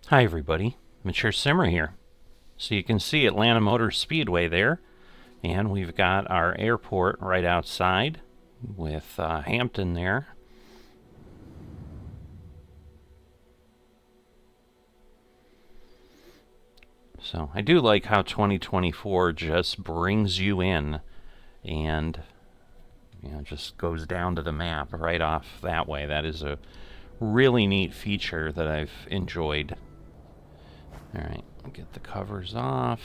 Hi everybody, Mature Simmer here. So you can see Atlanta Motor Speedway there, and we've got our airport right outside with Hampton there. So I do like how 2024 just brings you in and just goes down to the map right off that way. That is a really neat feature that I've enjoyed. Alright, get the covers off.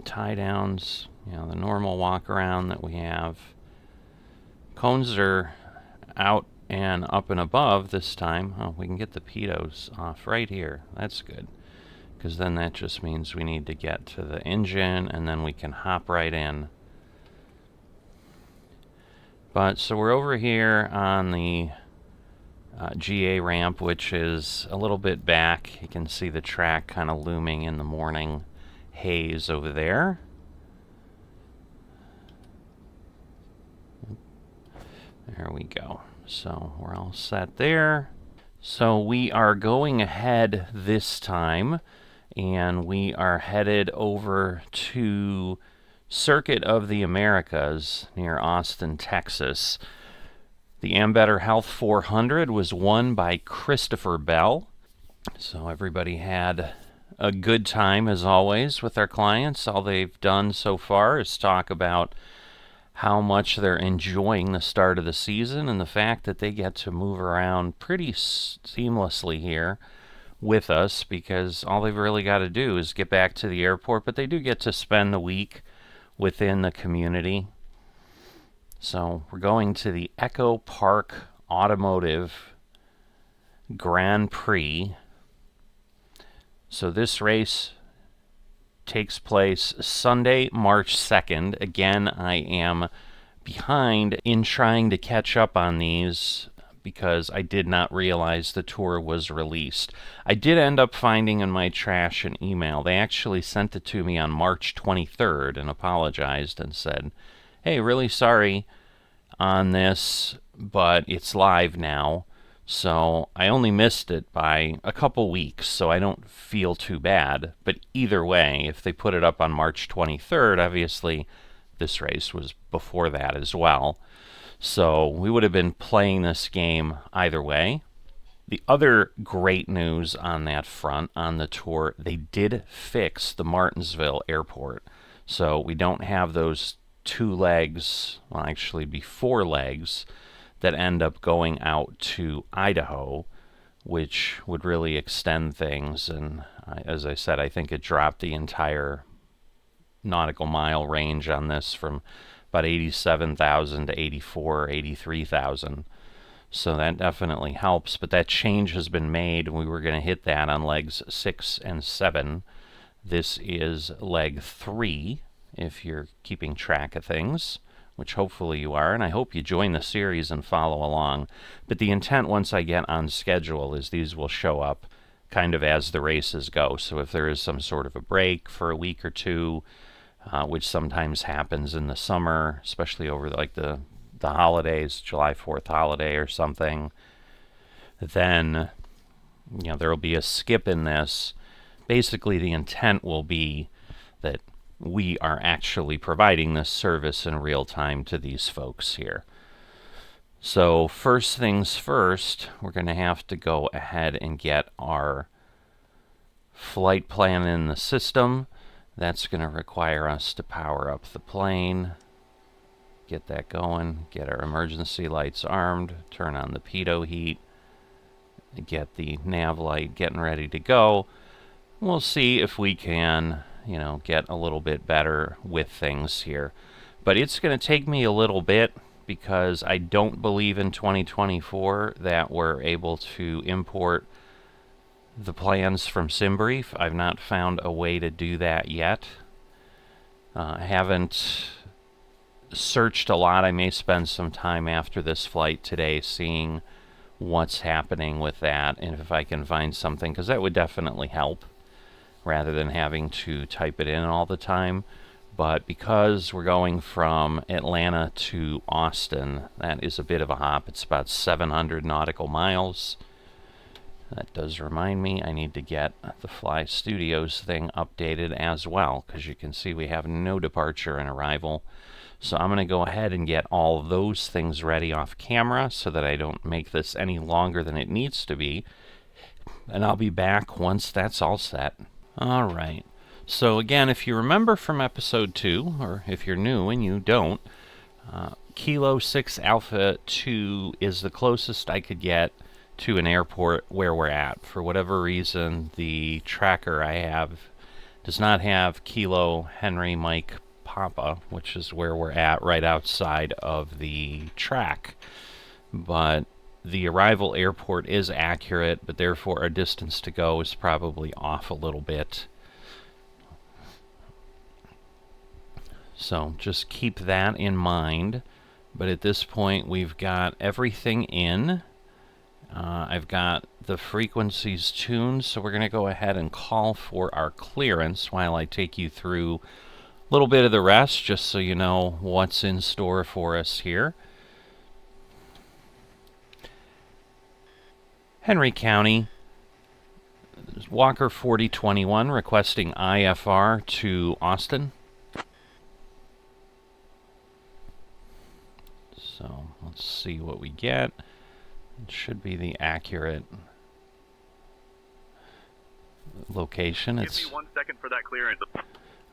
Tie downs, the normal walk around that we have. Cones are out and up and above this time. Oh, we can get the pitos off right here. That's good, because then that just means we need to get to the engine and then we can hop right in. But so we're over here on the GA ramp, which is a little bit back. You can see the track kind of looming in the morning haze over there. There we go. So we're all set there. So we are going ahead this time, and we are headed over to Circuit of the Americas near Austin, Texas. The Ambetter Health 400 was won by Christopher Bell. So everybody had a good time, as always, with our clients. All they've done so far is talk about how much they're enjoying the start of the season and the fact that they get to move around pretty seamlessly here with us, because all they've really got to do is get back to the airport, but they do get to spend the week within the community. So we're going to the Echo Park Automotive Grand Prix. So this race takes place Sunday, March 2nd. Again, I am behind in trying to catch up on these because I did not realize the tour was released. I did end up finding in my trash an email. They actually sent it to me on March 23rd and apologized and said, hey, really sorry on this, but it's live now. So I only missed it by a couple weeks, so I don't feel too bad. But either way, if they put it up on March 23rd, obviously this race was before that as well. So we would have been playing this game either way. The other great news on that front, on the tour, they did fix the Martinsville airport. So we don't have those two legs, well, actually be four legs, that end up going out to Idaho, which would really extend things. And as I said, I think it dropped the entire nautical mile range on this from about 87,000 to 84 or 83,000. So that definitely helps, but that change has been made. We were going to hit that on legs 6 and 7. This is leg 3, if you're keeping track of things, which hopefully you are, and I hope you join the series and follow along. But the intent once I get on schedule is these will show up kind of as the races go. So if there is some sort of a break for a week or two, which sometimes happens in the summer, especially over like the holidays, July 4th holiday or something, then there will be a skip in this. Basically the intent will be that we are actually providing this service in real time to these folks here. So first things first, we're going to have to go ahead and get our flight plan in the system. That's going to require us to power up the plane, get that going, get our emergency lights armed, turn on the pitot heat, get the nav light getting ready to go. We'll see if we can get a little bit better with things here. But it's going to take me a little bit because I don't believe in 2024 that we're able to import the plans from SimBrief. I've not found a way to do that yet. I haven't searched a lot. I may spend some time after this flight today seeing what's happening with that and if I can find something, because that would definitely help, rather than having to type it in all the time. But because we're going from Atlanta to Austin, that is a bit of a hop. It's about 700 nautical miles. That does remind me I need to get the Fly Studios thing updated as well, because you can see we have no departure and arrival. So I'm going to go ahead and get all those things ready off camera so that I don't make this any longer than it needs to be. And I'll be back once that's all set. All right. So again, if you remember from episode 2, or if you're new and you don't, Kilo 6 Alpha 2 is the closest I could get to an airport where we're at. For whatever reason, the tracker I have does not have Kilo Henry Mike Papa, which is where we're at, right outside of the track. But the arrival airport is accurate, but therefore our distance to go is probably off a little bit. So just keep that in mind. But at this point, we've got everything in. I've got the frequencies tuned, so we're going to go ahead and call for our clearance while I take you through a little bit of the rest, just so you know what's in store for us here. Henry County, Walker 4021 requesting IFR to Austin. So let's see what we get. It should be the accurate location. Give me 1 second for that clearance.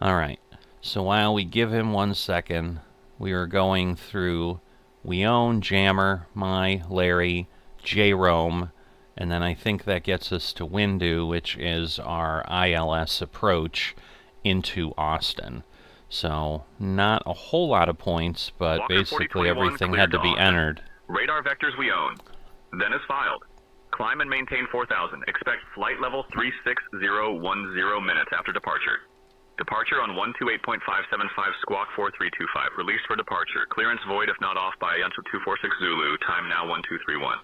Alright, so while we give him 1 second, we are going through Weone, Jammer, Mai, Larry, J-Rome, and then I think that gets us to Windu, which is our ILS approach into Austin. So not a whole lot of points, but Walker basically 4021 everything had to be cleared entered. Radar vectors we own. Then is filed. Climb and maintain 4,000. Expect flight level 36010 minutes after departure. Departure on 128.575 squawk 4325. Released for departure. Clearance void if not off by 246 Zulu. Time now 1231.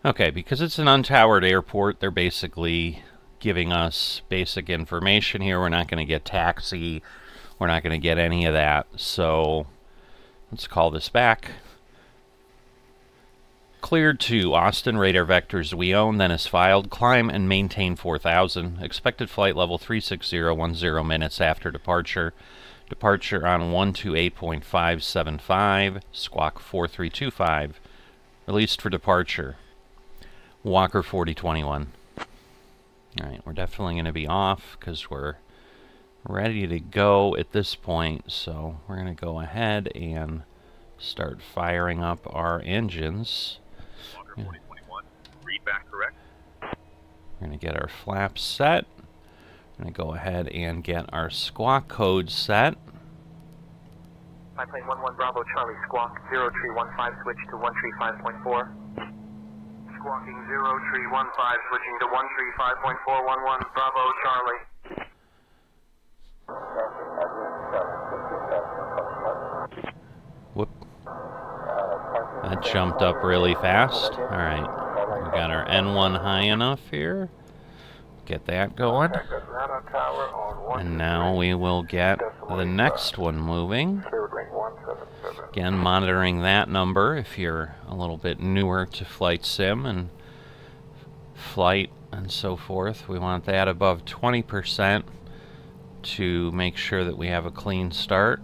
Okay, because it's an untowered airport, they're basically giving us basic information here. We're not going to get taxi. We're not going to get any of that. So let's call this back. Cleared to Austin, radar vectors we own, then is filed. Climb and maintain 4,000. Expected flight level 36010 minutes after departure. Departure on 128.575, squawk 4325. Released for departure. Walker 4021. Alright, we're definitely going to be off because we're ready to go at this point. So we're going to go ahead and start firing up our engines. Walker 4021. Read back correct. We're going to get our flaps set. We're going to go ahead and get our squawk code set. My plane 11 Bravo Charlie, squawk 0315, switch to 135.4. Squawking 0315, switching to 135.411, Bravo Charlie. Whoop. That jumped up really fast. Alright, we got our N1 high enough here. Get that going. And now we will get the next one moving. Again, monitoring that number if you're a little bit newer to flight sim and flight and so forth. We want that above 20% to make sure that we have a clean start.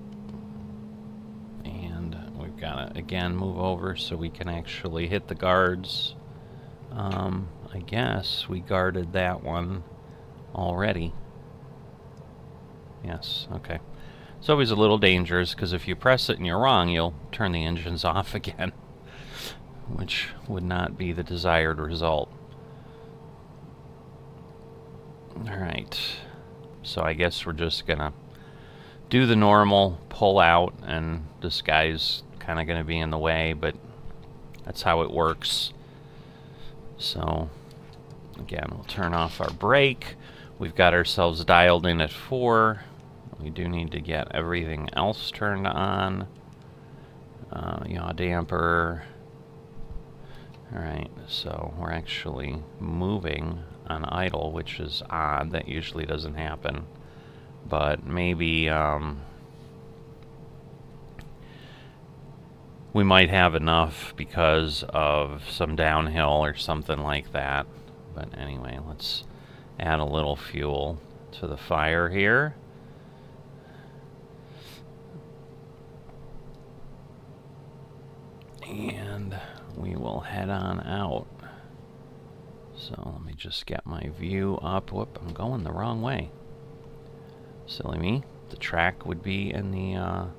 And we've got to, again, move over so we can actually hit the guards. I guess we guarded that one already. Yes, okay. It's always a little dangerous because if you press it and you're wrong, you'll turn the engines off again, which would not be the desired result. Alright, so I guess we're just gonna do the normal, pull out, and this guy's kind of gonna be in the way, but that's how it works. So, again, we'll turn off our brake. We've got ourselves dialed in at 4. We do need to get everything else turned on. Yaw damper. Alright, so we're actually moving on idle, which is odd. That usually doesn't happen. But maybe we might have enough because of some downhill or something like that. But anyway, let's add a little fuel to the fire here. And we will head on out. So let me just get my view up. Whoop, I'm going the wrong way. Silly me. The track would be in the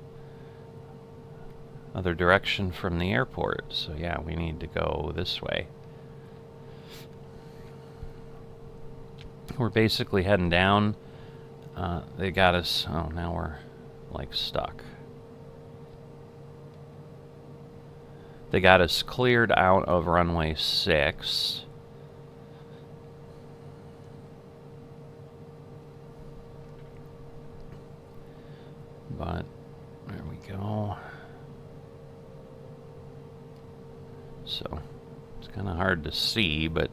other direction from the airport. So yeah, we need to go this way. We're basically heading down. They got us. Oh, now we're like stuck. They got us cleared out of runway 6. But there we go. So it's kind of hard to see, but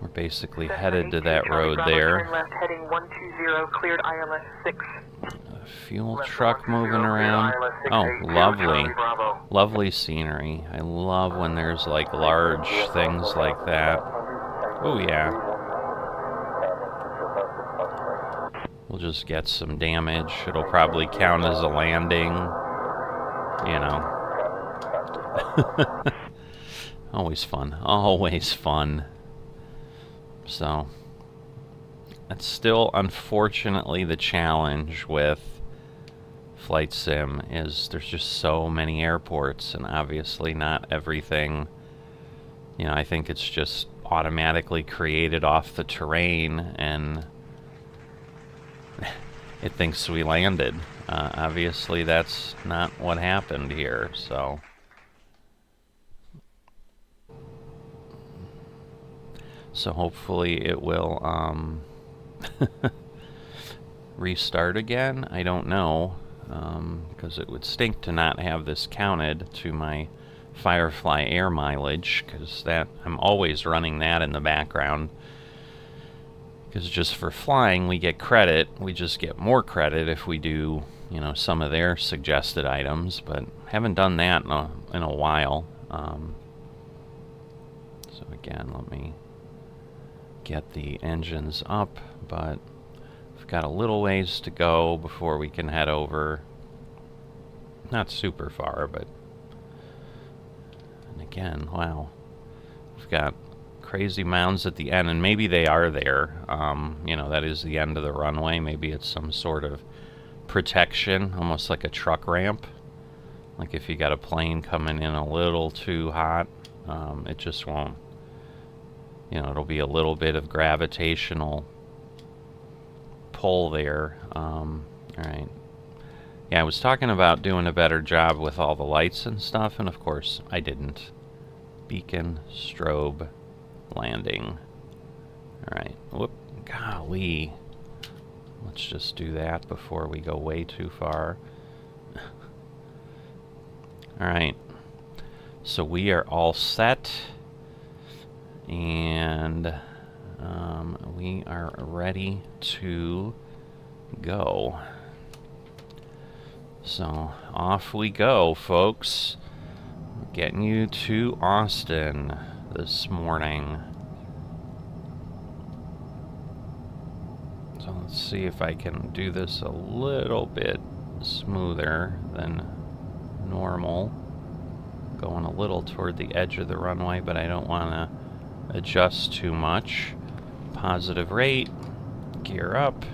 we're basically headed to that road there. Turn left heading 120, cleared ILS 6. A fuel truck moving around. Oh, lovely. Lovely scenery. I love when there's like large things like that. Oh yeah. We'll just get some damage. It'll probably count as a landing. You know. Always fun. Always fun. So, that's still unfortunately the challenge with Flight Sim, is there's just so many airports, and obviously not everything, you know, I think it's just automatically created off the terrain, and it thinks we landed. Obviously that's not what happened here, so. So hopefully it will restart again. I don't know, because it would stink to not have this counted to my Firefly air mileage, because that I'm always running that in the background. Because just for flying we get credit. We just get more credit if we do, you know, some of their suggested items, but haven't done that in a while. So again, let me get the engines up, but we've got a little ways to go before we can head over. Not super far, but and again, wow, we've got crazy mounds at the end, and maybe they are there. You know, that is the end of the runway. Maybe it's some sort of protection, almost like a truck ramp. Like if you got a plane coming in a little too hot, it just won't. You know, it'll be a little bit of gravitational pull there. Alright. Yeah, I was talking about doing a better job with all the lights and stuff, and of course, I didn't. Beacon, strobe, landing. Alright. Whoop. Golly. Let's just do that before we go way too far. Alright. So we are all set. And we are ready to go. So off we go, folks. Getting you to Austin this morning. So let's see if I can do this a little bit smoother than normal. Going a little toward the edge of the runway, but I don't want to adjust too much. Positive rate, gear up.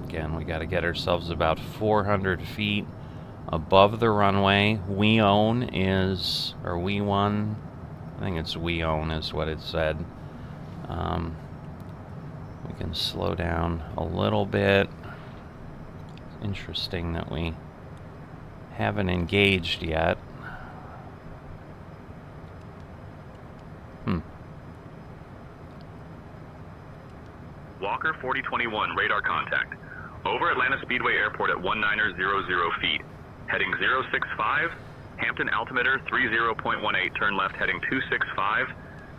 Again, we got to get ourselves about 400 feet above the runway. We own is, or we won, I think it's we own is what it said. We can slow down a little bit. Interesting that we haven't engaged yet. Walker 4021, radar contact. Over Atlanta Speedway Airport at 1900 feet. Heading 065, Hampton altimeter 30.18, turn left heading 265,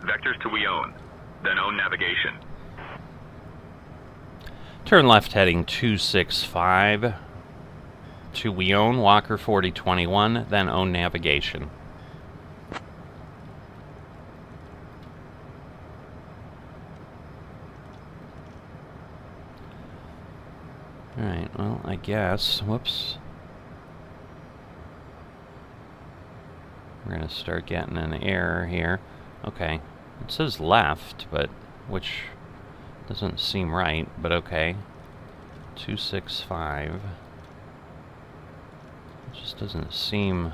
vectors to we own, then own navigation. Turn left heading 265 to we own, Walker 4021, then own navigation. Alright, well, I guess. Whoops. We're going to start getting an error here. Okay. It says left, but which doesn't seem right, but okay. 265. It just doesn't seem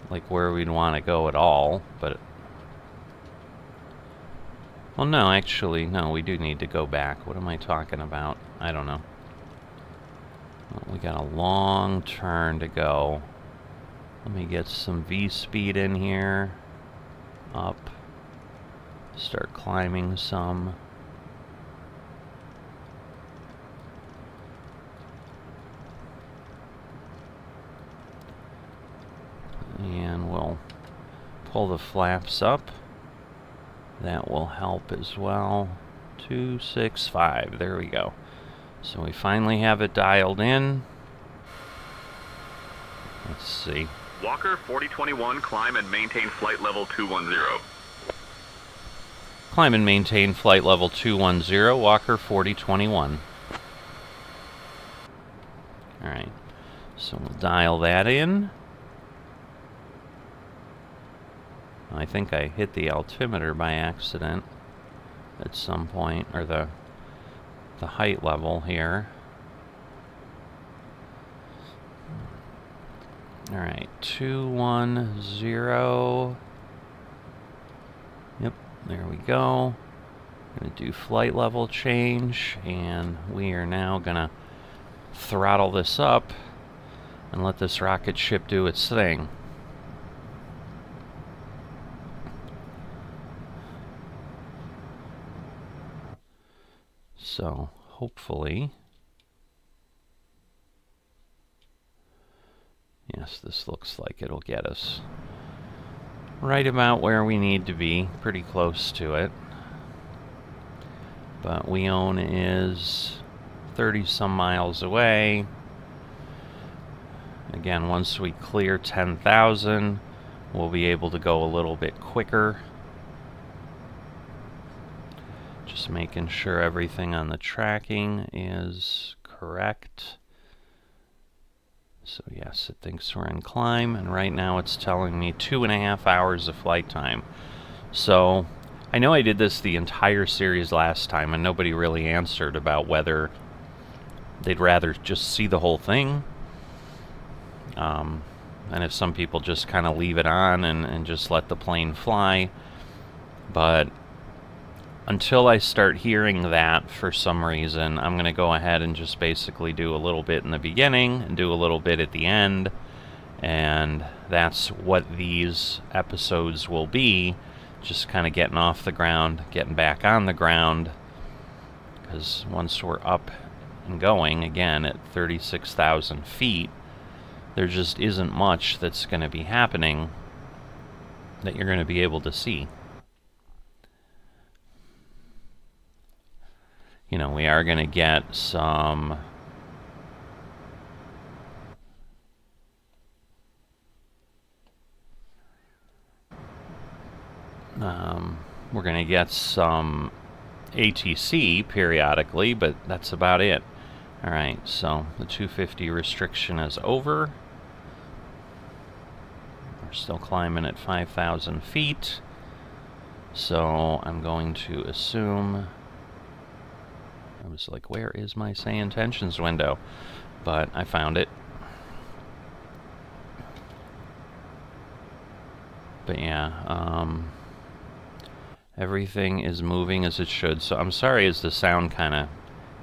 like where we'd want to go at all, but... Well, no, actually, no, we do need to go back. What am I talking about? I don't know. Well, we got a long turn to go. Let me get some V-speed in here. Up. Start climbing some. And we'll pull the flaps up. That will help as well. 265, there we go. So we finally have it dialed in. Let's see. Walker 4021, climb and maintain flight level 210. Climb and maintain flight level 210, Walker 4021. Alright, so we'll dial that in. I think I hit the altimeter by accident at some point, or the height level here. Alright, 210. Yep, there we go. Gonna do flight level change, and we are now gonna throttle this up and let this rocket ship do its thing. So, hopefully... Yes, this looks like it'll get us right about where we need to be, pretty close to it. But Weon is 30-some miles away. Again, once we clear 10,000, we'll be able to go a little bit quicker. Just making sure everything on the tracking is correct. So yes, it thinks we're in climb, and right now it's telling me 2.5 hours of flight time. So, I know I did this the entire series last time, and nobody really answered about whether they'd rather just see the whole thing, and if some people just kind of leave it on and just let the plane fly. But until I start hearing that, for some reason, I'm going to go ahead and just basically do a little bit in the beginning and do a little bit at the end. And that's what these episodes will be. Just kind of getting off the ground, getting back on the ground. Because once we're up and going, again, at 36,000 feet, there just isn't much that's going to be happening that you're going to be able to see. You know, we are going to get some... we're going to get some ATC periodically, but that's about it. Alright, so the 250 restriction is over. We're still climbing at 5,000 feet. So I'm going to assume... I was like, where is my say intentions window? But I found it. But yeah, everything is moving as it should. So I'm sorry as the sound kind of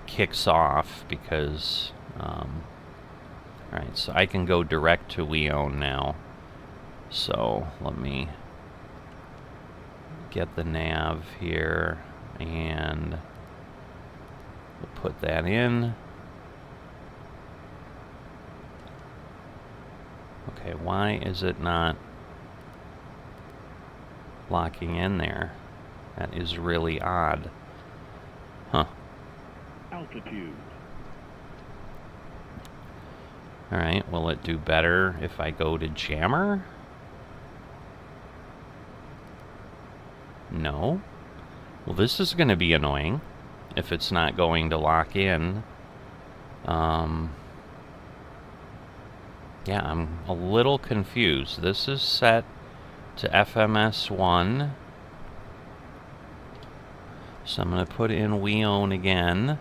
kicks off, because... Alright, so I can go direct to Weon now. So let me get the nav here, and... we'll put that in. Okay, why is it not locking in there? That is really odd. Huh. Altitude. Alright, will it do better if I go to jammer? No. Well, this is going to be annoying if it's not going to lock in Yeah, I'm a little confused. This is set to FMS1. So I'm going to put in we own again.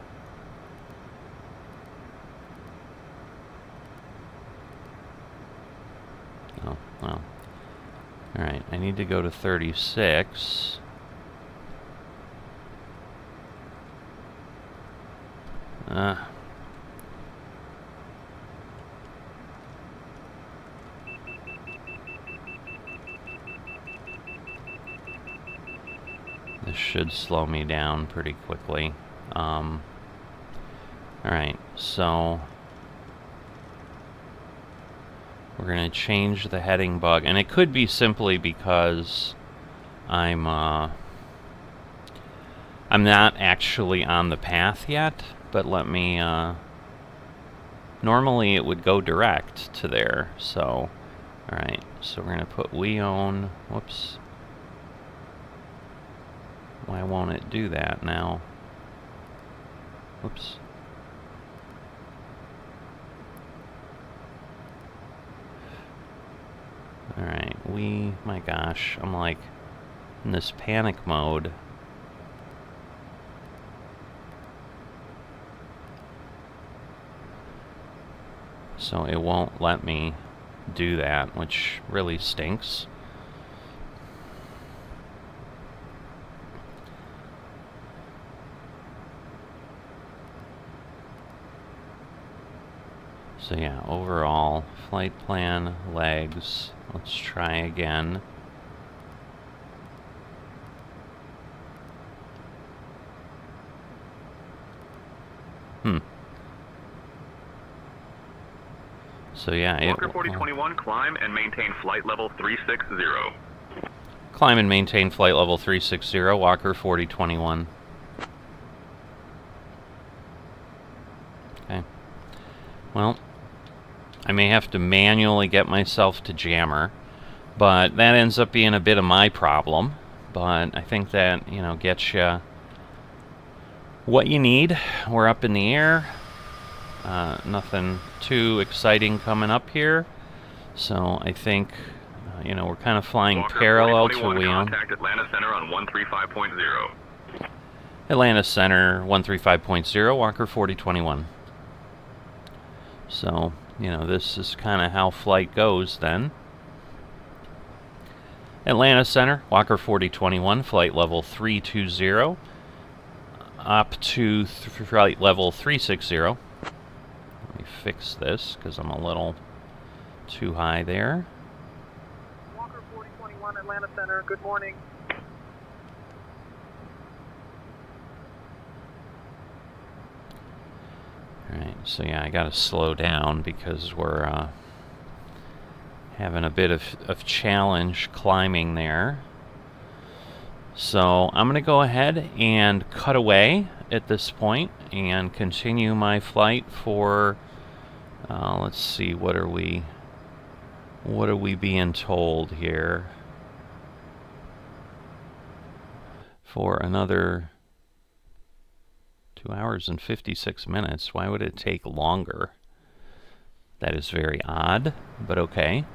Oh, well. Alright, I need to go to 36. This should slow me down pretty quickly. Alright, so we're going to change the heading bug, and it could be simply because I'm not actually on the path yet, but let me, normally it would go direct to there, so, alright, so we're going to put we own, whoops. Why won't it do that now? Whoops. Alright, my gosh, I'm like in this panic mode. So it won't let me do that, which really stinks. So yeah, overall, flight plan, legs, let's try again. So yeah, Walker 4021, climb and maintain flight level 360. Climb and maintain flight level 360, Walker 4021. Okay. Well, I may have to manually get myself to jammer, but that ends up being a bit of my problem. But I think that, you know, gets you what you need. We're up in the air. Nothing too exciting coming up here. So I think, you know, we're kind of flying Walker parallel to 4021, contact Atlanta Center on 135.0. Atlanta Center 135.0, Walker 4021. So, you know, this is kind of how flight goes then. Atlanta Center, Walker 4021, flight level 320, up to flight level 360. Let me fix this because I'm a little too high there. Walker 4021, Atlanta Center, good morning. Alright, so yeah, I gotta slow down because we're having a bit of challenge climbing there. So I'm gonna go ahead and cut away at this point and continue my flight for, let's see, what are we being told here? For another 2 hours and 56 minutes. Why would it take longer? That is very odd, but okay.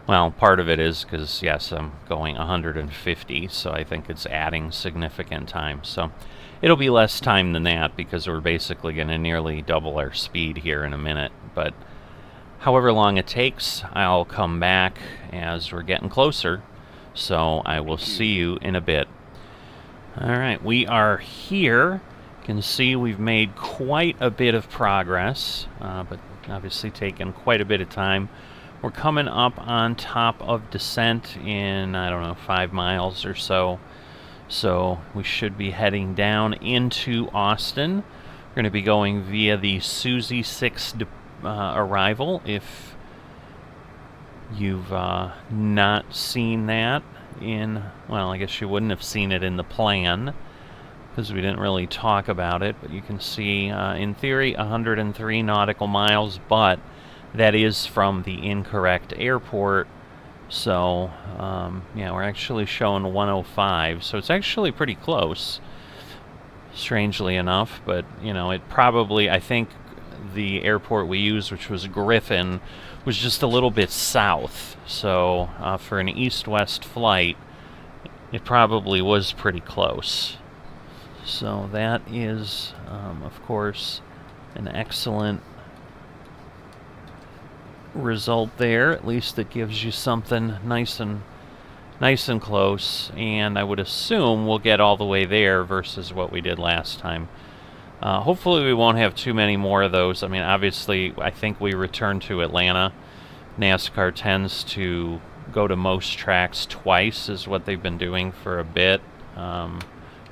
Well, part of it is because, yes, I'm going 150, so I think it's adding significant time. So it'll be less time than that because we're basically going to nearly double our speed here in a minute. But however long it takes, I'll come back as we're getting closer. So I will see you in a bit. All right, we are here. You can see we've made quite a bit of progress, but obviously taken quite a bit of time. We're coming up on top of descent in, I don't know, 5 miles or so. So we should be heading down into Austin. We're going to be going via the Suzy 6 arrival. If you've not seen that in, well, I guess you wouldn't have seen it in the plan because we didn't really talk about it, but you can see, in theory, 103 nautical miles, but that is from the incorrect airport, so, yeah, we're actually showing 105, so it's actually pretty close, strangely enough, but, you know, it probably, I think the airport we used, which was Griffin, was just a little bit south. So for an east-west flight, it probably was pretty close. So that is, of course, an excellent result there. At least it gives you something nice and close, and I would assume we'll get all the way there versus what we did last time. Hopefully we won't have too many more of those. I mean, obviously, I think we returned to Atlanta. NASCAR tends to go to most tracks twice, is what they've been doing for a bit.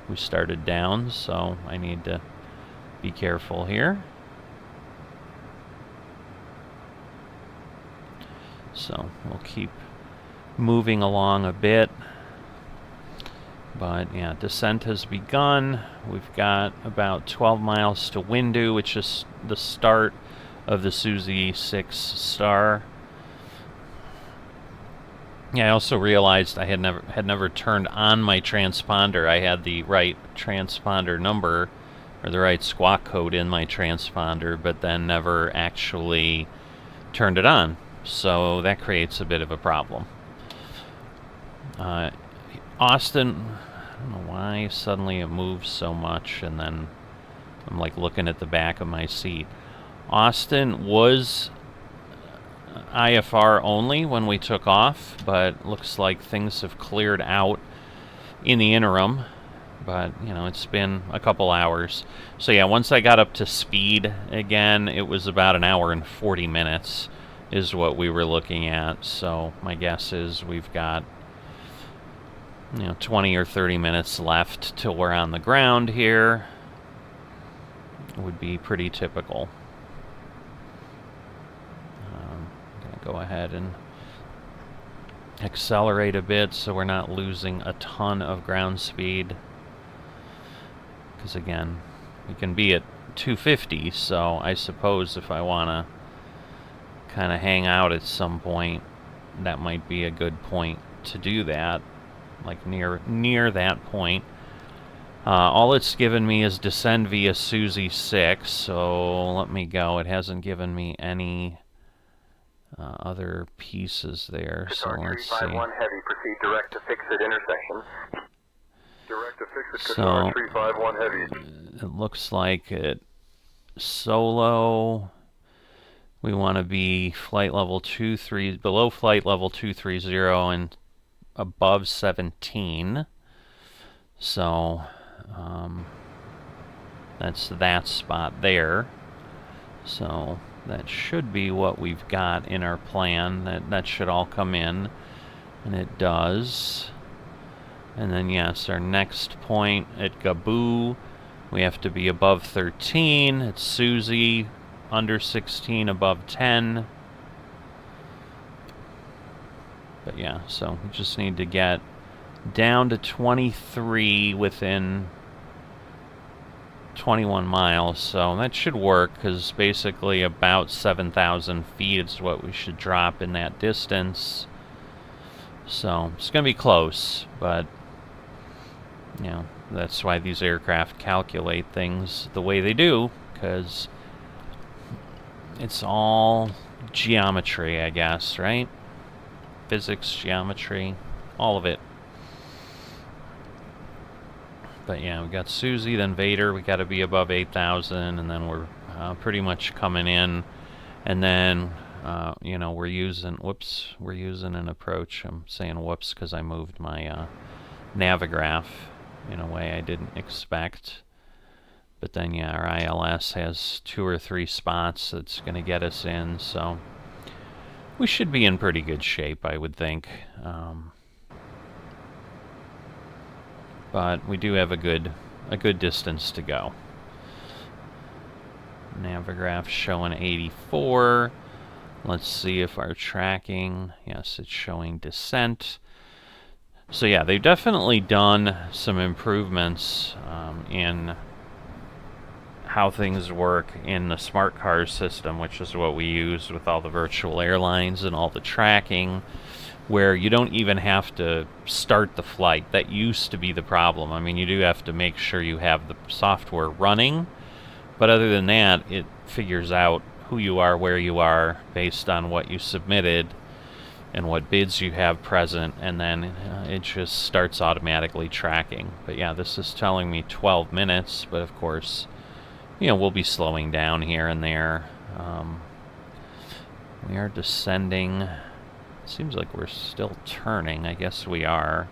We started down, so I need to be careful here. So we'll keep moving along a bit. But yeah, descent has begun. We've got about 12 miles to Windu, which is the start of the Suzy 6 Star. Yeah, I also realized I had never turned on my transponder. I had the right transponder number, or the right squawk code in my transponder, but then never actually turned it on. So that creates a bit of a problem. Austin, I don't know why suddenly it moves so much, and then I'm like looking at the back of my seat. Austin was IFR only when we took off, but looks like things have cleared out in the interim. But, you know, it's been a couple hours. So yeah, once I got up to speed again, it was about an hour and 40 minutes is what we were looking at. So my guess is we've got, 20 or 30 minutes left till we're on the ground here. It would be pretty typical. I'm going to go ahead and accelerate a bit so we're not losing a ton of ground speed. Because again, we can be at 250, so I suppose if I want to kind of hang out at some point, that might be a good point to do that. Like near that point. All it's given me is descend via Suzy 6, so let me go. It hasn't given me any other pieces there, so let's see. Heavy, proceed direct to fix at intersection. Direct to fix at So 351 Heavy. It looks like it solo. We want to be flight level 23, below flight level 230 and above 17. So that's that spot there. So that should be what we've got in our plan. That should all come in, and it does. And then yes, our next point at Gaboo, we have to be above 13. It's Suzy, under 16, above 10. But yeah, so we just need to get down to 23 within 21 miles. So that should work, because basically about 7,000 feet is what we should drop in that distance. So it's going to be close, but that's why these aircraft calculate things the way they do, because it's all geometry, I guess, right? Physics, geometry, all of it. But yeah, we got Suzy, then Vader. We got to be above 8,000, and then we're pretty much coming in. And then, we're using an approach. I'm saying whoops because I moved my Navigraph in a way I didn't expect. But then, yeah, our ILS has 2 or 3 spots that's going to get us in, so we should be in pretty good shape, I would think. But we do have a good distance to go. Navigraph showing 84. Let's see if our tracking, yes, it's showing descent. So yeah, they've definitely done some improvements in how things work in the smart car system, which is what we use with all the virtual airlines and all the tracking, where you don't even have to start the flight. That used to be the problem. I mean, you do have to make sure you have the software running, But other than that, it figures out who you are, where you are, based on what you submitted and what bids you have present, and then it just starts automatically tracking. But yeah, this is telling me 12 minutes, but of course, you know, we'll be slowing down here and there. We are descending. Seems like we're still turning. I guess we are.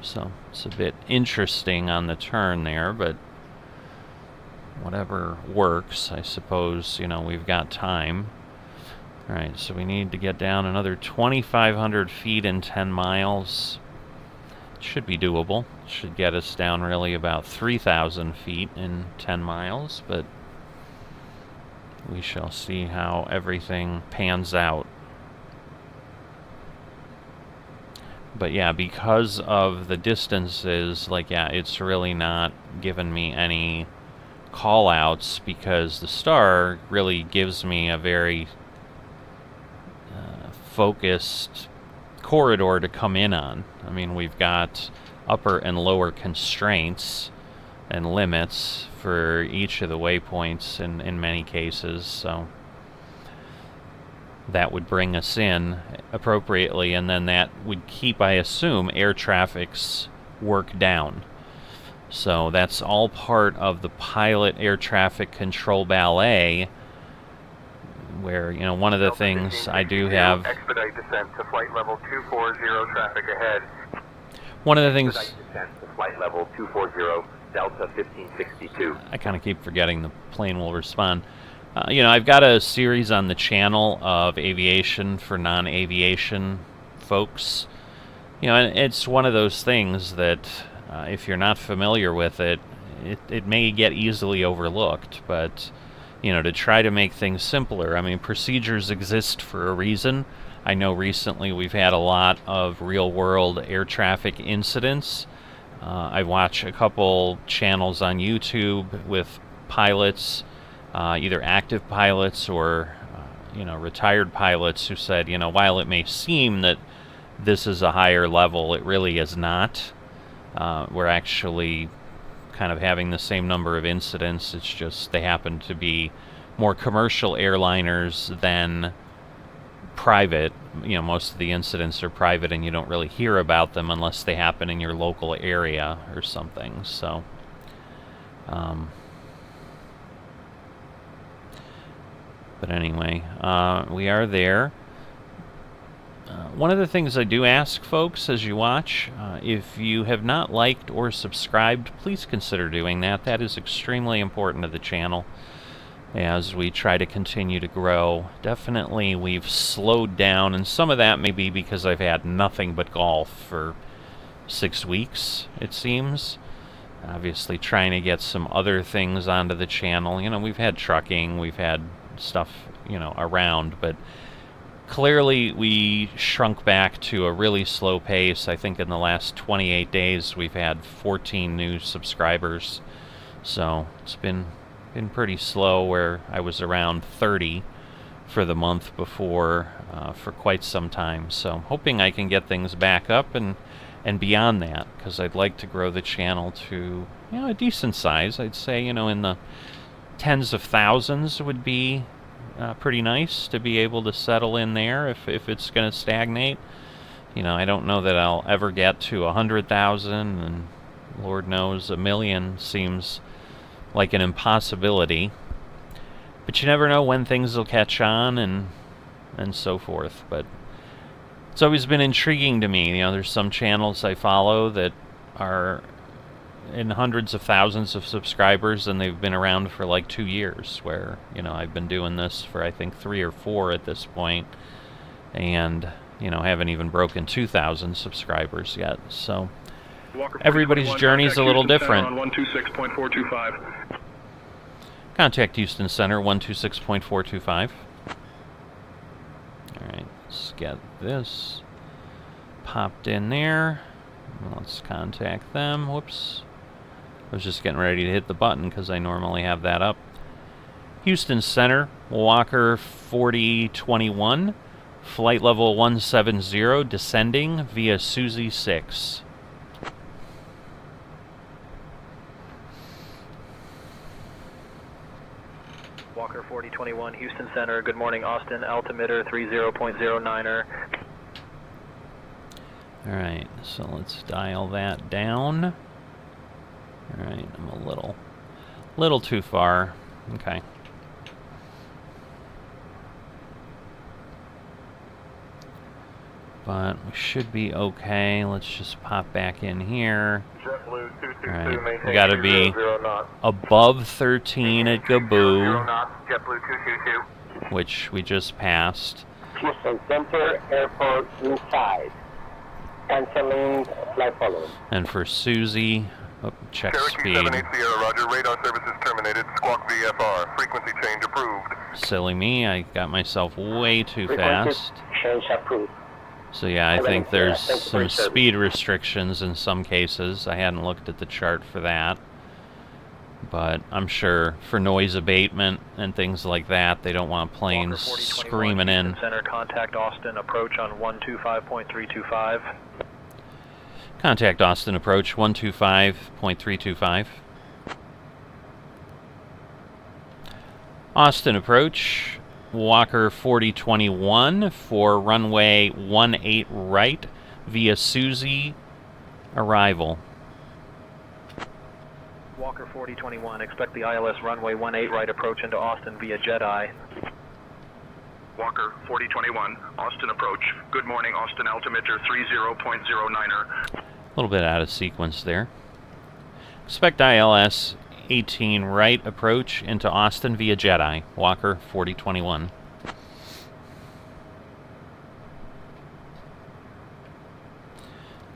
So it's a bit interesting on the turn there, but whatever works, I suppose. You know, we've got time. Alright, so we need to get down another 2,500 feet in 10 miles. Should be doable. Should get us down really about 3,000 feet in 10 miles, but we shall see how everything pans out. But yeah, because of the distances, like, yeah, it's really not giving me any call-outs, because the star really gives me a very focused corridor to come in on. I mean, we've got upper and lower constraints and limits for each of the waypoints in many cases, so that would bring us in appropriately, and then that would keep, I assume, air traffic's work down. So that's all part of the pilot air traffic control ballet, where, you know, one of the things I do have... Expedite descent to flight level 240, traffic ahead. One of the things... Expedite descent to flight level 240, Delta 1562. I kind of keep forgetting the plane will respond. You know, I've got a series on the channel of aviation for non-aviation folks. You know, and it's one of those things that if you're not familiar with it, it may get easily overlooked, but... you know, to try to make things simpler. I mean, procedures exist for a reason. I know recently we've had a lot of real-world air traffic incidents. I watch a couple channels on YouTube with pilots, either active pilots or, you know, retired pilots who said, you know, while it may seem that this is a higher level, it really is not. We're actually kind of having the same number of incidents. It's just they happen to be more commercial airliners than private. You know, most of the incidents are private, and you don't really hear about them unless they happen in your local area or something. So, but anyway, we are there. One of the things I do ask folks as you watch, if you have not liked or subscribed, please consider doing that. That is extremely important to the channel as we try to continue to grow. Definitely we've slowed down, and some of that may be because I've had nothing but golf for 6 weeks, it seems. Obviously trying to get some other things onto the channel. You know, we've had trucking, we've had stuff, you know, around, but clearly we shrunk back to a really slow pace. I think in the last 28 days we've had 14 new subscribers, so it's been pretty slow, where I was around 30 for the month before for quite some time. So I'm hoping I can get things back up and beyond that, because I'd like to grow the channel to, you know, a decent size. I'd say, you know, in the tens of thousands would be pretty nice to be able to settle in there if it's going to stagnate. You know, I don't know that I'll ever get to 100,000, and Lord knows 1 million seems like an impossibility. But you never know when things will catch on and so forth. But it's always been intriguing to me. You know, there's some channels I follow that are in hundreds of thousands of subscribers, and they've been around for like 2 years, where, you know, I've been doing this for I think 3 or 4 at this point, and, you know, haven't even broken 2,000 subscribers yet. So everybody's journey's a little different. On 126.425. Contact Houston Center 126.425. Alright, let's get this popped in there. Let's contact them. Whoops. I was just getting ready to hit the button because I normally have that up. Houston Center, Walker 4021, flight level 170, descending via Suzy 6. 4021 Houston Center. Good morning, Austin. Altimeter 30.09er. Alright, so let's dial that down. Alright, I'm a little too far. Okay. But we should be okay. Let's just pop back in here. JetBlue 222, Alright, maintain we gotta be 200 knots. above 13 at 0 Gaboo, knots, JetBlue 222. which we just passed. Houston Center, airport inside. Canceling flight following. And for Susie, check Cherokee speed. 78 Sierra, roger. Radar services terminated. Squawk VFR. Frequency change approved. Silly me, I got myself way too Frequency fast. change approved. So yeah, I think there's Thank you for your some service. speed restrictions in some cases. I hadn't looked at the chart for that. But I'm sure for noise abatement and things like that, they don't want planes screaming in. Houston Center, contact Austin. Approach on 125.325. Contact Austin approach 125.325. Austin approach Walker 4021 for runway 18 right via Susie arrival. Walker 4021, expect the ILS runway 18 right approach into Austin via Jedi. Walker 4021, Austin approach. Good morning, Austin. Altimeter 30.09er. A little bit out of sequence there. Expect ILS 18 right approach into Austin via Jedi. Walker 4021.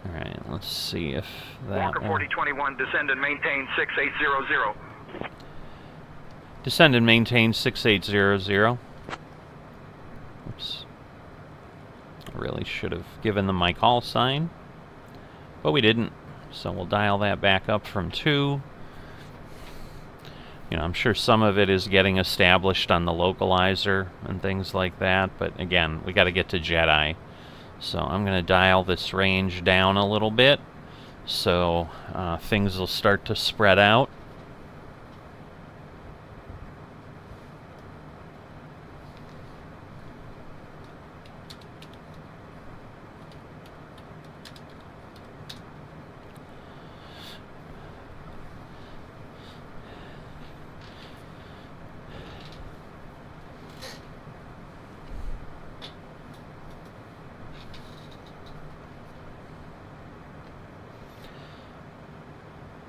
Alright, let's see if that Walker will... 4021, descend and maintain 6800. Descend and maintain 6800. Oops. I really should have given them my call sign, but we didn't. So we'll dial that back up from 2. You know, I'm sure some of it is getting established on the localizer and things like that, but again, we got to get to Jedi. So I'm going to dial this range down a little bit so things will start to spread out.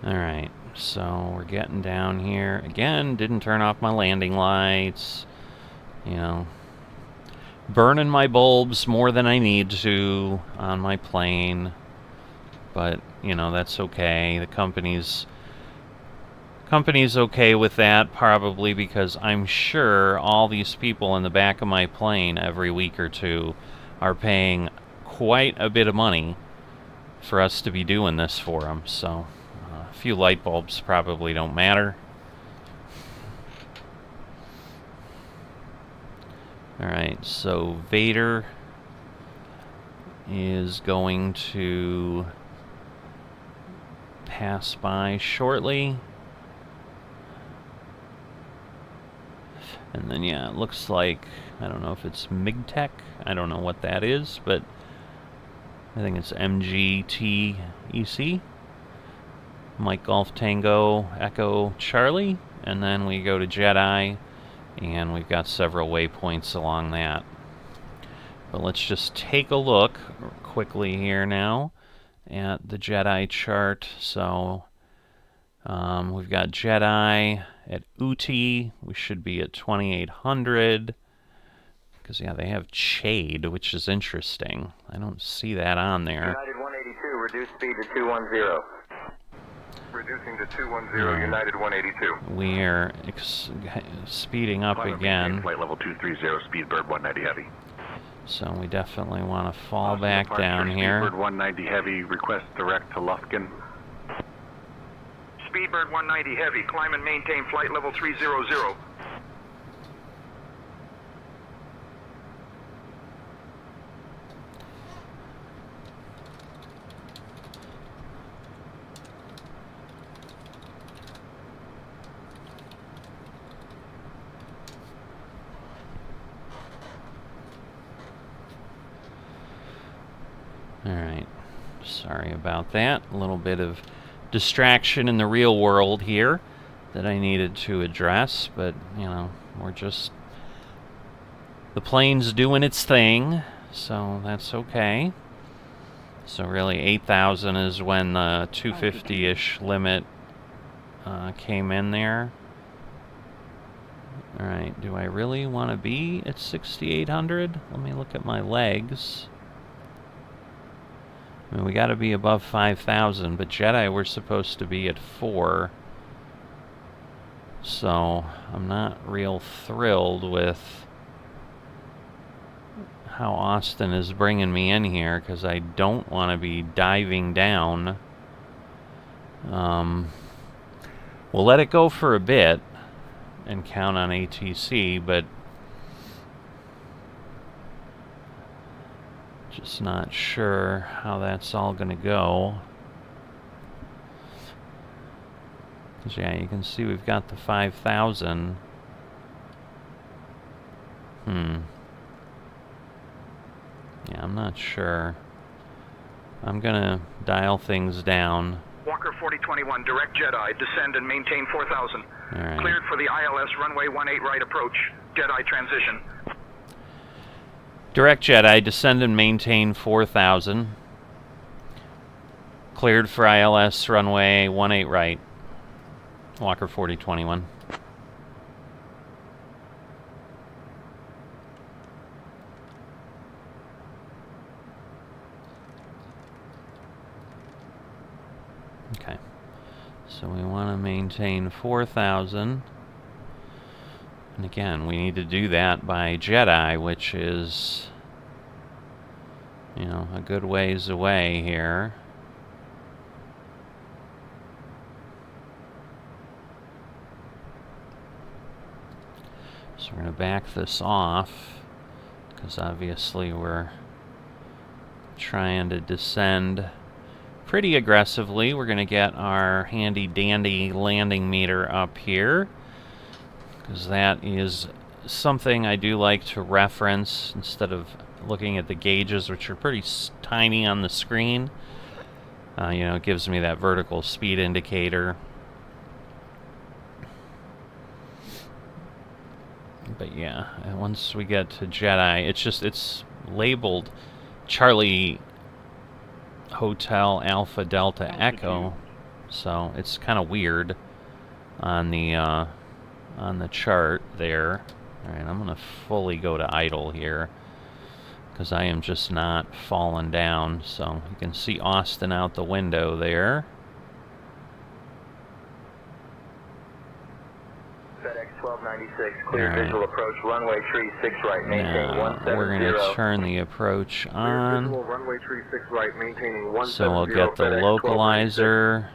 Alright, so we're getting down here. Again, didn't turn off my landing lights. You know, burning my bulbs more than I need to on my plane. But, you know, that's okay. The company's okay with that, probably because I'm sure all these people in the back of my plane every week or two are paying quite a bit of money for us to be doing this for them, so... A few light bulbs probably don't matter. Alright, so Vader is going to pass by shortly. And then, yeah, it looks like, I don't know if it's MigTech. I don't know what that is, but I think it's MGTEC. Mike Golf Tango Echo Charlie, and then we go to Jedi, and we've got several waypoints along that. But let's just take a look quickly here now at the Jedi chart. So we've got Jedi at Uti. We should be at 2800. Because, yeah, they have Shade, which is interesting. I don't see that on there. United 182, reduce speed to 210. Reducing to 210, United 182. We are speeding up again. Flight level 230, Speedbird 190 heavy. So we definitely want to fall back down here. Speedbird 190 heavy, request direct to Lufkin. Speedbird 190 heavy, climb and maintain flight level 300. Alright. Sorry about that. A little bit of distraction in the real world here that I needed to address, but, you know, we're just... The plane's doing its thing, so that's okay. So really 8,000 is when the 250-ish limit came in there. Alright, do I really want to be at 6,800? Let me look at my legs. I mean, we got to be above 5,000, but Jedi we're supposed to be at 4. So I'm not real thrilled with how Austin is bringing me in here, because I don't want to be diving down. We'll let it go for a bit and count on ATC, but just not sure how that's all going to go. Because, yeah, you can see we've got the 5,000. Yeah, I'm not sure. I'm gonna dial things down. Walker 4021, direct Jedi, descend and maintain 4,000. Alright. Cleared for the ILS runway 18 right approach. Jedi transition. Direct Jedi, descend and maintain 4,000. Cleared for ILS runway 18 right. Walker 4021. Okay, so we want to maintain 4,000. And again, we need to do that by Jedi, which is, you know, a good ways away here. So we're going to back this off, because obviously we're trying to descend pretty aggressively. We're going to get our handy dandy landing meter up here, because that is something I do like to reference instead of looking at the gauges, which are pretty tiny on the screen. You know, it gives me that vertical speed indicator. But yeah, and once we get to Jedi, it's labeled Charlie Hotel Alpha Delta Echo, so it's kind of weird on the chart there. All right, I'm gonna fully go to idle here, because I am just not falling down. So you can see Austin out the window there. FedEx 1296, clear visual approach, runway 36 right, maintain 170. We're going to turn the approach on. Visual, runway 36 right, maintaining 170. So we'll get the localizer.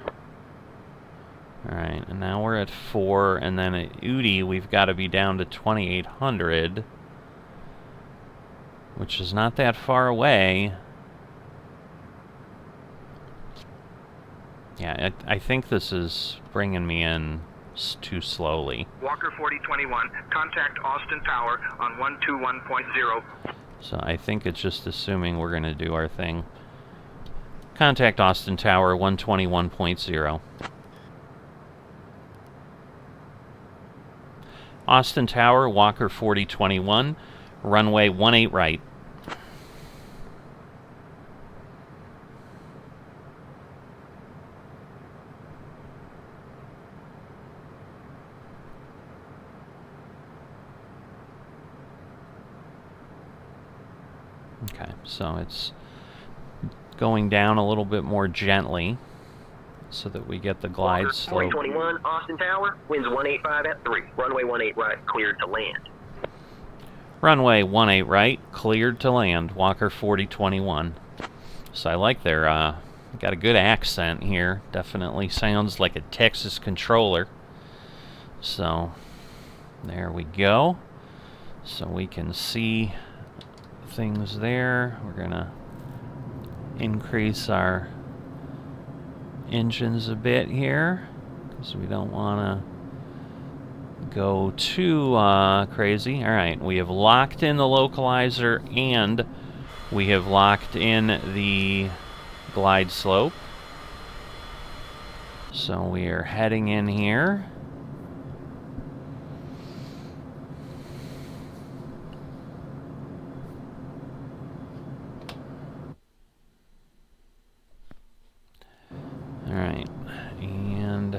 Alright, and now we're at 4, and then at Udi we've got to be down to 2,800, which is not that far away. Yeah, I think this is bringing me in too slowly. Walker 4021, contact Austin Tower on 121.0. So I think it's just assuming we're going to do our thing. Contact Austin Tower 121.0. Austin Tower, Walker 4021, runway 18 right. Okay, so it's going down a little bit more gently so that we get the glide Walker slope. 4021, Austin Tower, winds 185 at 3. Runway 18 right, cleared to land. Runway 18 right, cleared to land. Walker 4021. So I like their, got a good accent here. Definitely sounds like a Texas controller. So, there we go. So we can see things there. We're gonna increase our engines a bit here, because we don't want to go too crazy. Alright, we have locked in the localizer and We have locked in the glide slope. So we are heading in here. All right, and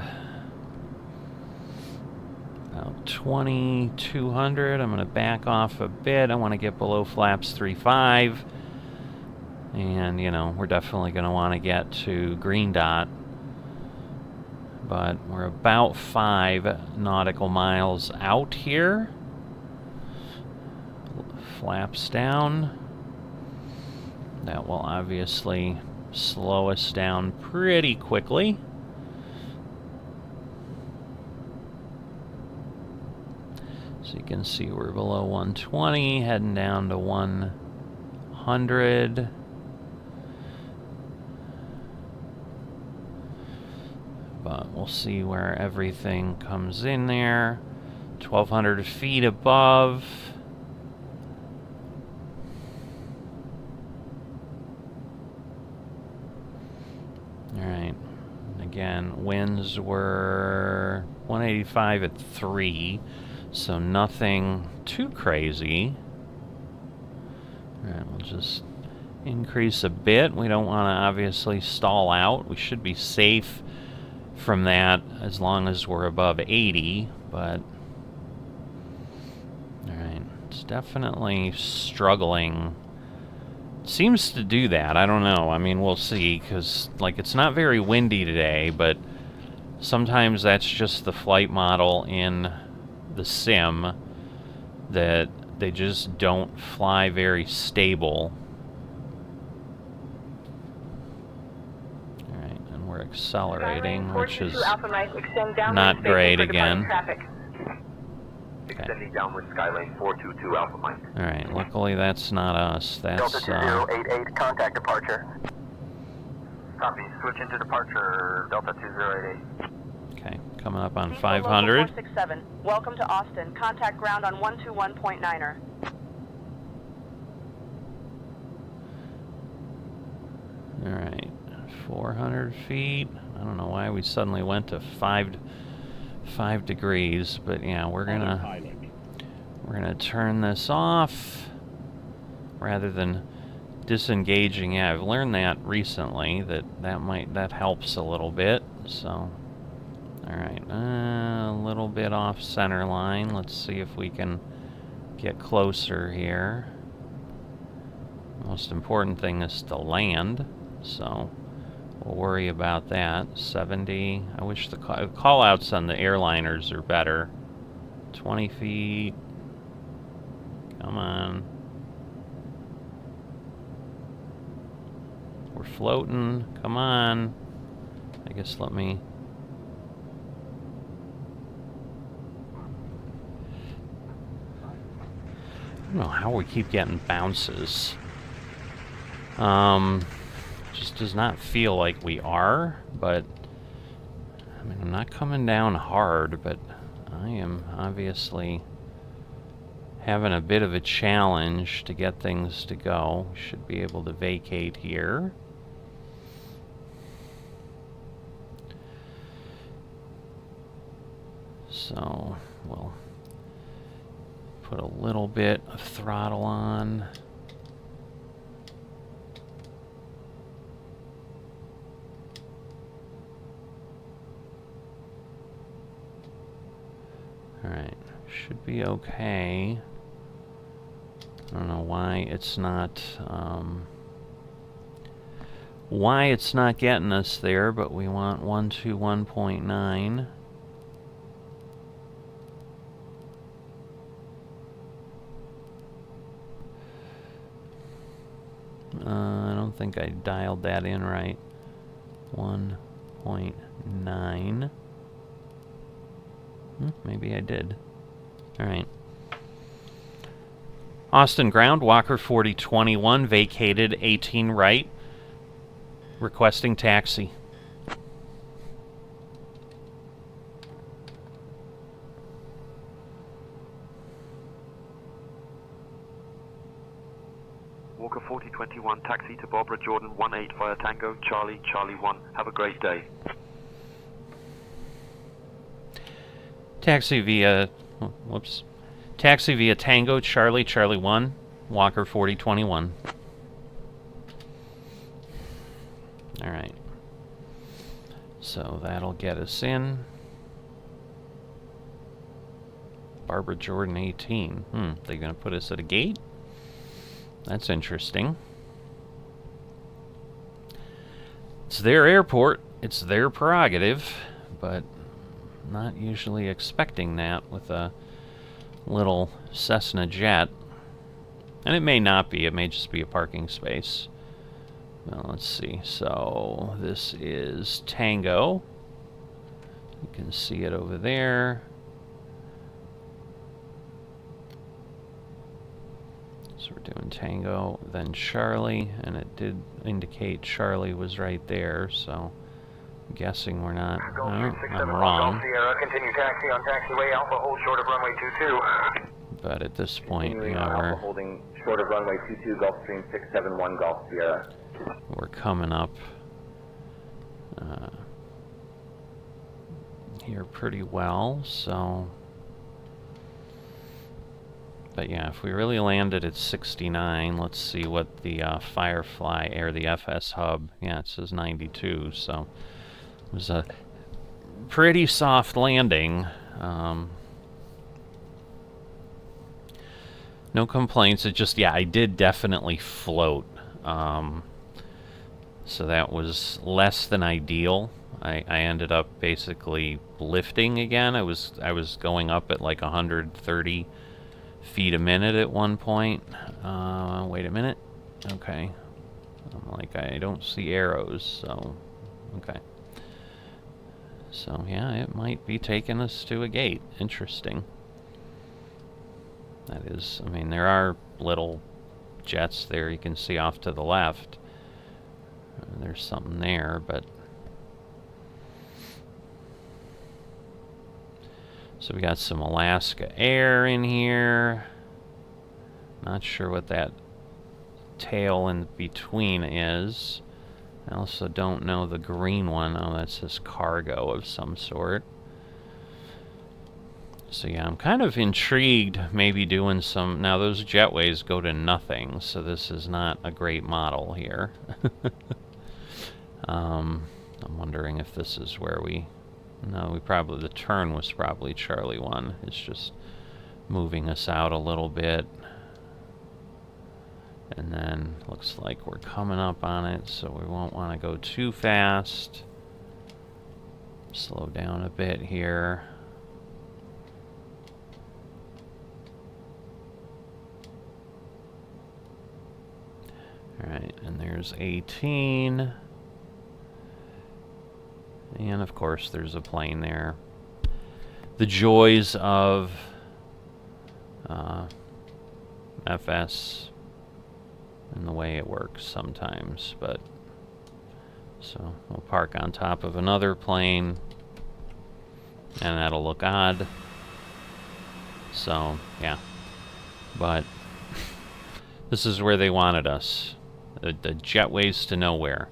about 2,200. I'm going to back off a bit. I want to get below flaps 3.5. And, you know, we're definitely going to want to get to green dot. But we're about 5 nautical miles out here. Flaps down. That will obviously slow us down pretty quickly. So you can see we're below 120, heading down to 100. But we'll see where everything comes in there. 1,200 feet above. Alright. Again, winds were 185 at 3, so nothing too crazy. Alright, we'll just increase a bit. We don't want to obviously stall out. We should be safe from that as long as we're above 80, but alright, it's definitely struggling. Seems to do that. I don't know. I mean, we'll see, because like it's not very windy today, but sometimes that's just the flight model in the sim that they just don't fly very stable. Alright, and we're accelerating, which is not great again. Extending downwind Skylane 422 Alpha Mike. Alright, luckily that's not us. That's, Delta 2088, contact departure. Copy, switch into departure, Delta 2088. okay, coming up on 500. 467. Welcome to Austin. Contact ground on 121.9er. Alright, 400 feet. I don't know why we suddenly went to 5 degrees, but yeah, we're gonna turn this off rather than disengaging. Yeah, I've learned that recently, that helps a little bit. So, all right, a little bit off center line. Let's see if we can get closer here. Most important thing is to land, so we'll worry about that. 70. I wish the call-outs on the airliners are better. 20 feet. Come on. We're floating. Come on. I guess let me... I don't know how we keep getting bounces. Just does not feel like we are, but I mean, I'm not coming down hard, but I am obviously having a bit of a challenge to get things to go. We should be able to vacate here. So we'll put a little bit of throttle on. Alright, should be okay. I don't know why it's not getting us there, but we want 121.9. I don't think I dialed that in right. 1.9. Maybe I did. Alright. Austin ground, Walker 4021, vacated 18 right. Requesting taxi. Walker 4020, 21, taxi to Barbara Jordan 18 via Tango, Charlie, Charlie 1. Have a great day. Taxi via, whoops. Taxi via Tango, Charlie, Charlie 1, Walker 4021. Alright. So that'll get us in. Barbara Jordan 18. They gonna put us at a gate? That's interesting. It's their airport. It's their prerogative, but not usually expecting that with a little Cessna jet. And it may not be. It may just be a parking space. Well, let's see. So this is Tango. You can see it over there. So we're doing Tango, then Charlie, and it did indicate Charlie was right there, so I'm guessing we're not. Oh, I'm wrong. Sierra, continue taxi on taxiway Alpha, hold short of runway 22. But at this point, Continuing yeah, on Alpha, holding short of runway 22, Gulfstream 671 Golf Sierra. we're coming up here pretty well, so. But yeah, if we really landed at 69, let's see what the Firefly or the FS hub. Yeah, it says 92, so it was a pretty soft landing. No complaints. It just, yeah, I did definitely float. So that was less than ideal. I ended up basically lifting again. I was going up at like 130 feet a minute at one point. Wait a minute. Okay. I'm like, I don't see arrows, so okay. So yeah, it might be taking us to a gate. Interesting. That is, I mean, there are little jets there you can see off to the left. There's something there, but so we got some Alaska Air in here. Not sure what that tail in between is. I also don't know the green one. Oh, that says cargo of some sort. So yeah, I'm kind of intrigued maybe doing some. Now those jetways go to nothing, so this is not a great model here. I'm wondering if this is where we. No, we probably, the turn was probably Charlie 1. It's just moving us out a little bit. And then looks like we're coming up on it, so we won't want to go too fast. Slow down a bit here. Alright, and there's 18. And of course there's a plane there. The joys of FS and the way it works sometimes, but so we'll park on top of another plane and that'll look odd. So yeah, but this is where they wanted us, the jetways to nowhere.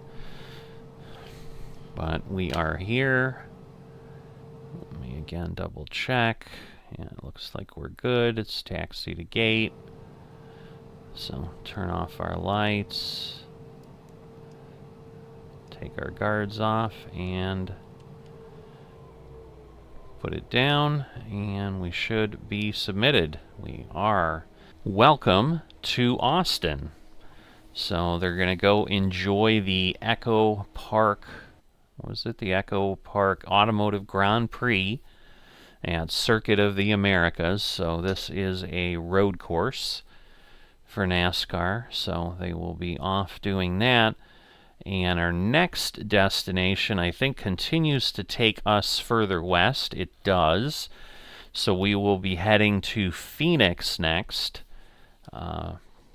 But we are here. Let me again double check. Yeah, it looks like we're good. It's taxi to gate. So turn off our lights. Take our guards off and put it down. And we should be submitted. We are. Welcome to Austin. So they're going to go enjoy the Echo Park. What was it? The Echo Park Automotive Grand Prix at Circuit of the Americas. So this is a road course for NASCAR. So they will be off doing that. And our next destination, I think, continues to take us further west. It does. So we will be heading to Phoenix next.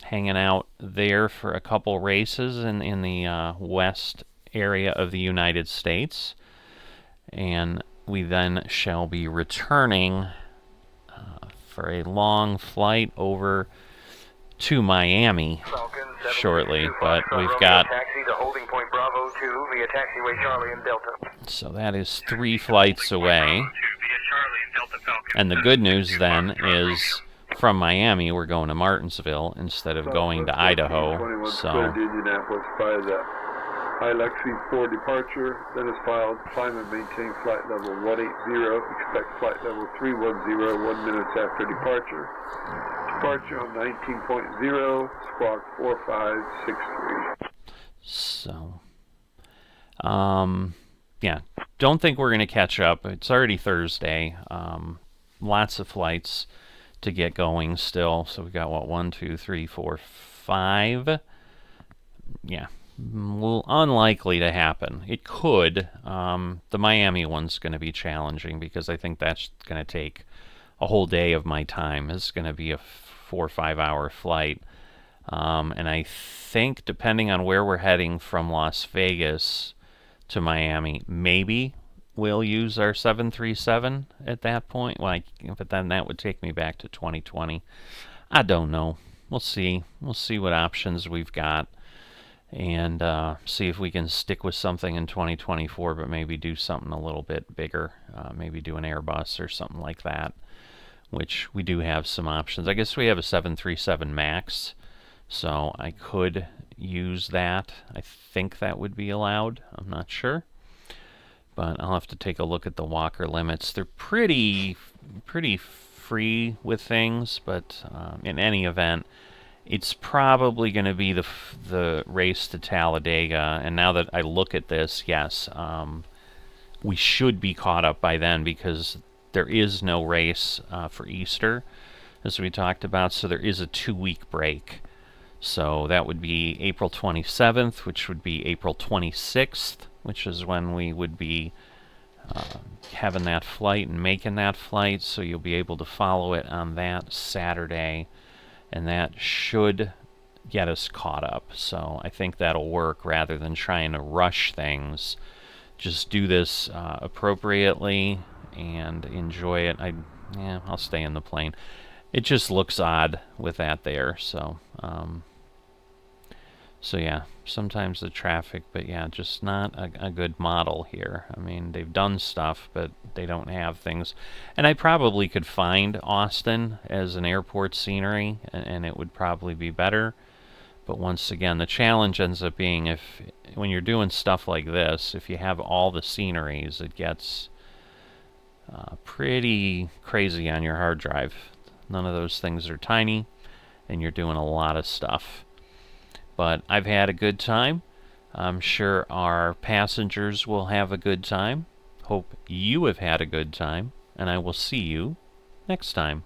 Hanging out there for a couple races in the west area of the United States, and we then shall be returning for a long flight over to Miami. Falcon shortly, but we've got... Taxi to holding point Bravo 2 via taxiway Charlie and Delta. So that is 3 flights away. And the good news then is from Miami we're going to Martinsville instead of going to Idaho. So Indianapolis by the I-Lexi for departure, then is filed, climb and maintain flight level 180, expect flight level 310, 1 minute after departure. Departure on 19.0, squawk 4563. So, yeah, don't think we're going to catch up. It's already Thursday. Lots of flights to get going still. So we got, what, 1, 2, 3, 4, 5? Yeah, unlikely to happen. It could. The Miami one's going to be challenging because I think that's going to take a whole day of my time. It's going to be a 4 or 5 hour flight. And I think, depending on where we're heading from Las Vegas to Miami, maybe we'll use our 737 at that point. But then that would take me back to 2020. I don't know. We'll see. We'll see what options we've got, and see if we can stick with something in 2024, but maybe do something a little bit bigger. Maybe do an Airbus or something like that, which we do have some options. I guess we have a 737 MAX, so I could use that. I think that would be allowed. I'm not sure, but I'll have to take a look at the Walker limits. They're pretty free with things, but in any event, it's probably going to be the race to Talladega. And now that I look at this, yes, we should be caught up by then because there is no race for Easter, as we talked about, so there is a 2-week break. So that would be April 27th, which would be April 26th, which is when we would be having that flight and making that flight. So you'll be able to follow it on that Saturday, and that should get us caught up. So I think that'll work rather than trying to rush things. Just do this appropriately and enjoy it. I'll stay in the plane. It just looks odd with that there, so yeah, sometimes the traffic, but yeah, just not a good model here. I mean, they've done stuff, but they don't have things. And I probably could find Austin as an airport scenery, and it would probably be better. But once again, the challenge ends up being when you're doing stuff like this, if you have all the sceneries, it gets pretty crazy on your hard drive. None of those things are tiny, and you're doing a lot of stuff. But I've had a good time. I'm sure our passengers will have a good time. Hope you have had a good time, and I will see you next time.